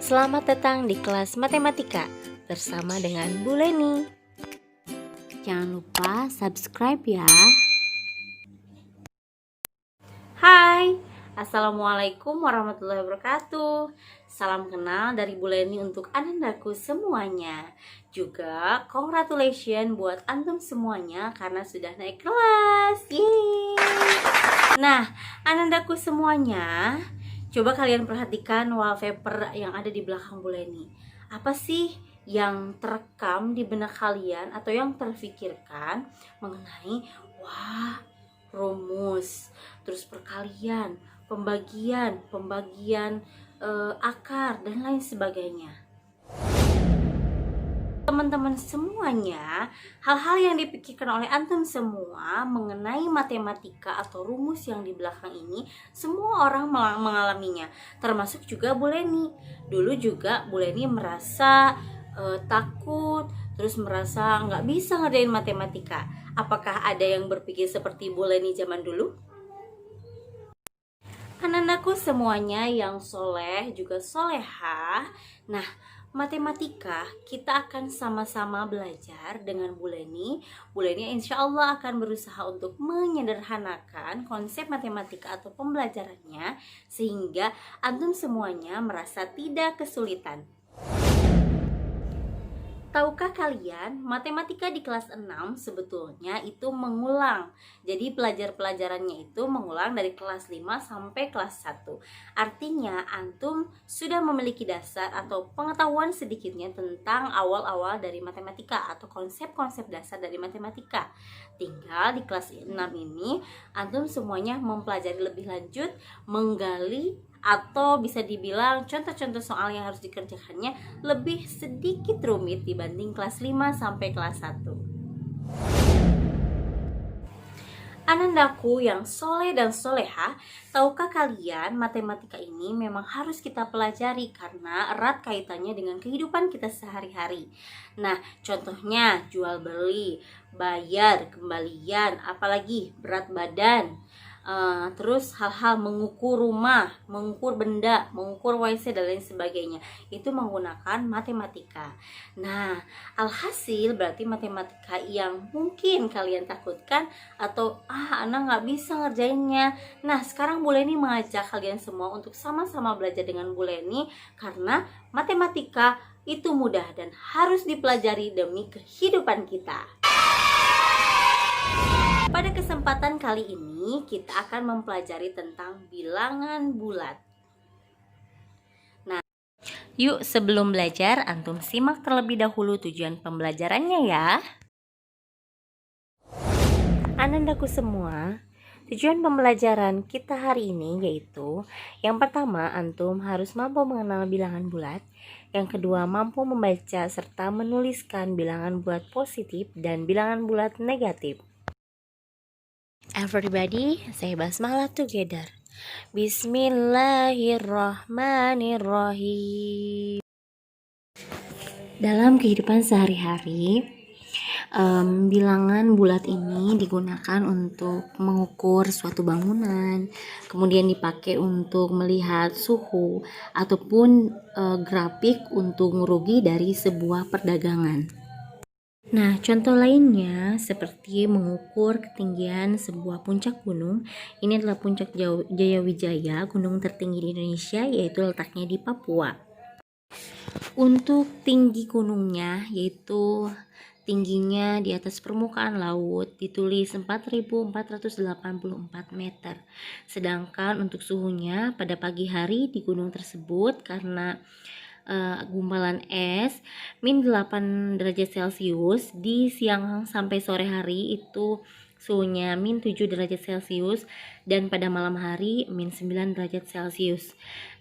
Selamat datang di kelas matematika bersama dengan Bu Leni. Jangan lupa subscribe ya. Hai, Assalamualaikum warahmatullahi wabarakatuh. Salam kenal dari Bu Leni untuk anandaku semuanya. Juga congratulations buat antum semuanya karena sudah naik kelas. Yeay. Nah, anandaku semuanya, coba kalian perhatikan wallpaper yang ada di belakang Bu Leni. Apa sih yang terekam di benak kalian atau yang terfikirkan mengenai rumus, terus perkalian, pembagian, akar, dan lain sebagainya. Teman-teman semuanya, hal-hal yang dipikirkan oleh antum semua mengenai matematika atau rumus yang di belakang ini, semua orang mengalaminya, termasuk juga Bu Leni. Dulu juga Bu Leni merasa takut, terus merasa nggak bisa ngerjain matematika. Apakah ada yang berpikir seperti Bu Leni zaman dulu? Anandaku semuanya yang soleh juga solehah. Nah, matematika kita akan sama-sama belajar dengan Bu Leni. Bu Leni insya Allah akan berusaha untuk menyederhanakan konsep matematika atau pembelajarannya sehingga antum semuanya merasa tidak kesulitan. Tahukah kalian, matematika di kelas 6 sebetulnya itu mengulang. Jadi pelajarannya itu mengulang dari kelas 5 sampai kelas 1. Artinya antum sudah memiliki dasar atau pengetahuan sedikitnya tentang awal-awal dari matematika atau konsep-konsep dasar dari matematika. Tinggal di kelas 6 ini antum semuanya mempelajari lebih lanjut, menggali, atau bisa dibilang contoh-contoh soal yang harus dikerjakannya lebih sedikit rumit dibanding kelas 5 sampai kelas 1. Anandaku yang soleh dan soleha, tahukah kalian matematika ini memang harus kita pelajari karena erat kaitannya dengan kehidupan kita sehari-hari. Nah, contohnya jual beli, bayar, kembalian, apalagi berat badan. Terus hal-hal mengukur rumah, mengukur benda, mengukur WC dan lain sebagainya itu menggunakan matematika. Nah, alhasil berarti matematika yang mungkin kalian takutkan atau anak nggak bisa ngerjainnya. Nah, sekarang Bu Leni mengajak kalian semua untuk sama-sama belajar dengan Bu Leni karena matematika itu mudah dan harus dipelajari demi kehidupan kita. Pada kesempatan kali ini kita akan mempelajari tentang bilangan bulat. Nah, yuk sebelum belajar antum simak terlebih dahulu tujuan pembelajarannya ya. Anandaku semua, tujuan pembelajaran kita hari ini yaitu yang pertama antum harus mampu mengenal bilangan bulat, yang kedua mampu membaca serta menuliskan bilangan bulat positif dan bilangan bulat negatif. Everybody, say basmalah together. Bismillahirrahmanirrahim. Dalam kehidupan sehari-hari, bilangan bulat ini digunakan untuk mengukur suatu bangunan, kemudian dipakai untuk melihat suhu ataupun grafik untuk merugi dari sebuah perdagangan. Nah, contoh lainnya seperti mengukur ketinggian sebuah puncak gunung. Ini adalah puncak Jayawijaya, gunung tertinggi di Indonesia, yaitu letaknya di Papua. Untuk tinggi gunungnya, yaitu tingginya di atas permukaan laut, ditulis 4.484 meter. Sedangkan untuk suhunya pada pagi hari di gunung tersebut karena gumpalan es -8 derajat Celcius, di siang sampai sore hari itu suhunya -7 derajat Celcius, dan pada malam hari -9 derajat Celcius.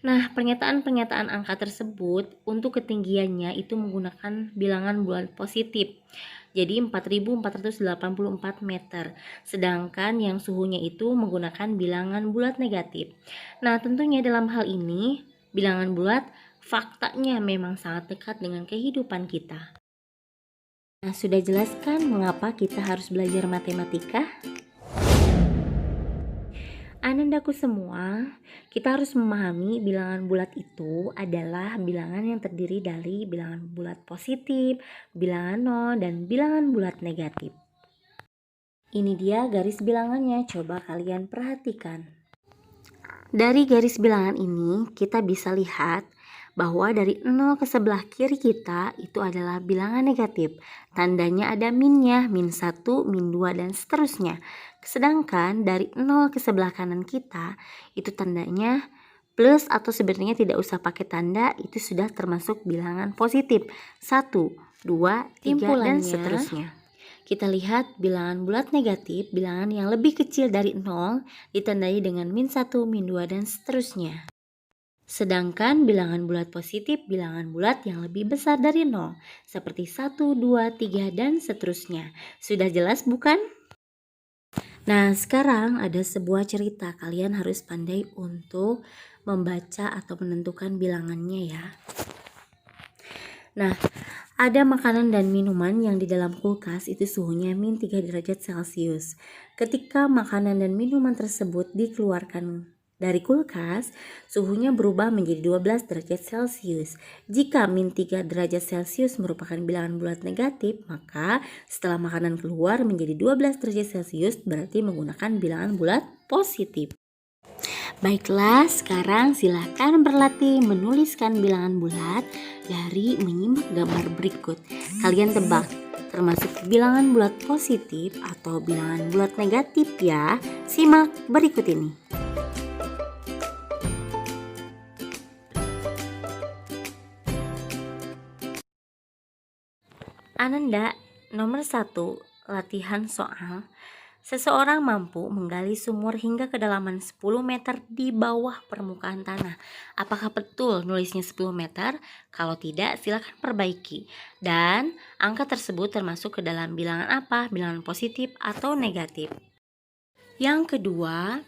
Nah, pernyataan angka tersebut untuk ketinggiannya itu menggunakan bilangan bulat positif, jadi 4.484 meter, sedangkan yang suhunya itu menggunakan bilangan bulat negatif. Nah, tentunya dalam hal ini bilangan bulat faktanya memang sangat dekat dengan kehidupan kita. Nah, sudah jelaskan mengapa kita harus belajar matematika? Anandaku semua, kita harus memahami bilangan bulat itu adalah bilangan yang terdiri dari bilangan bulat positif, bilangan nol, dan bilangan bulat negatif. Ini dia garis bilangannya, coba kalian perhatikan. Dari garis bilangan ini kita bisa lihat bahwa dari 0 ke sebelah kiri kita itu adalah bilangan negatif. Tandanya ada minnya, min 1, min 2, dan seterusnya. Sedangkan dari 0 ke sebelah kanan kita itu tandanya plus, atau sebenarnya tidak usah pakai tanda, itu sudah termasuk bilangan positif. 1, 2, 3, dan seterusnya. Kita lihat bilangan bulat negatif, bilangan yang lebih kecil dari 0 ditandai dengan min 1, min 2, dan seterusnya. Sedangkan bilangan bulat positif, bilangan bulat yang lebih besar dari 0, seperti 1, 2, 3, dan seterusnya. Sudah jelas bukan? Nah, sekarang ada sebuah cerita. Kalian harus pandai untuk membaca atau menentukan bilangannya ya. Nah, ada makanan dan minuman yang di dalam kulkas itu suhunya min 3 derajat Celcius. Ketika makanan dan minuman tersebut dikeluarkan dari kulkas, suhunya berubah menjadi 12 derajat Celcius. Jika min 3 derajat Celcius merupakan bilangan bulat negatif, maka setelah makanan keluar menjadi 12 derajat Celcius berarti menggunakan bilangan bulat positif. Baiklah, sekarang silakan berlatih menuliskan bilangan bulat dari menyimak gambar berikut. Kalian tebak termasuk bilangan bulat positif atau bilangan bulat negatif ya. Simak berikut ini. Ananda, nomor 1, latihan soal. Seseorang mampu menggali sumur hingga kedalaman 10 meter di bawah permukaan tanah. Apakah betul nulisnya 10 meter? Kalau tidak, silakan perbaiki. Dan angka tersebut termasuk ke dalam bilangan apa? Bilangan positif atau negatif? Yang kedua,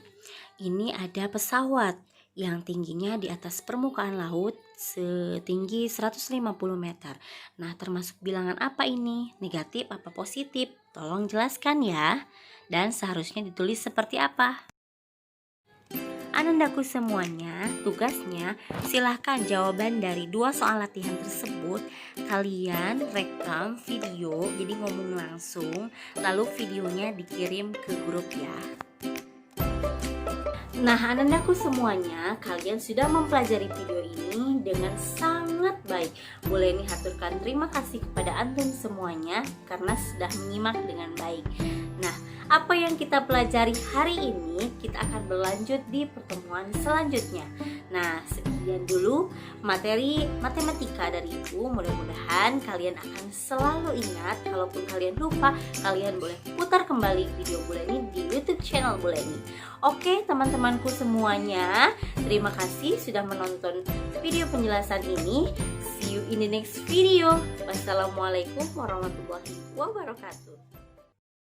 ini ada pesawat yang tingginya di atas permukaan laut setinggi 150 meter. Nah, termasuk bilangan apa ini? Negatif apa positif? Tolong jelaskan ya. Dan seharusnya ditulis seperti apa? Anandaku semuanya, tugasnya silahkan jawaban dari 2 soal latihan tersebut kalian rekam video, jadi ngomong langsung, lalu videonya dikirim ke grup ya. Nah, anandaku semuanya, kalian sudah mempelajari video ini dengan sangat baik. Boleh nih haturkan terima kasih kepada antum semuanya karena sudah menyimak dengan baik. Nah, apa yang kita pelajari hari ini kita akan berlanjut di pertemuan selanjutnya. Nah, sekian dulu materi matematika dari Ibu. Mudah-mudahan kalian akan selalu ingat. Kalaupun kalian lupa, kalian boleh putar kembali video Buleni di YouTube channel Buleni. Oke, teman-temanku semuanya, terima kasih sudah menonton video penjelasan ini. See you in the next video. Wassalamualaikum warahmatullahi wabarakatuh.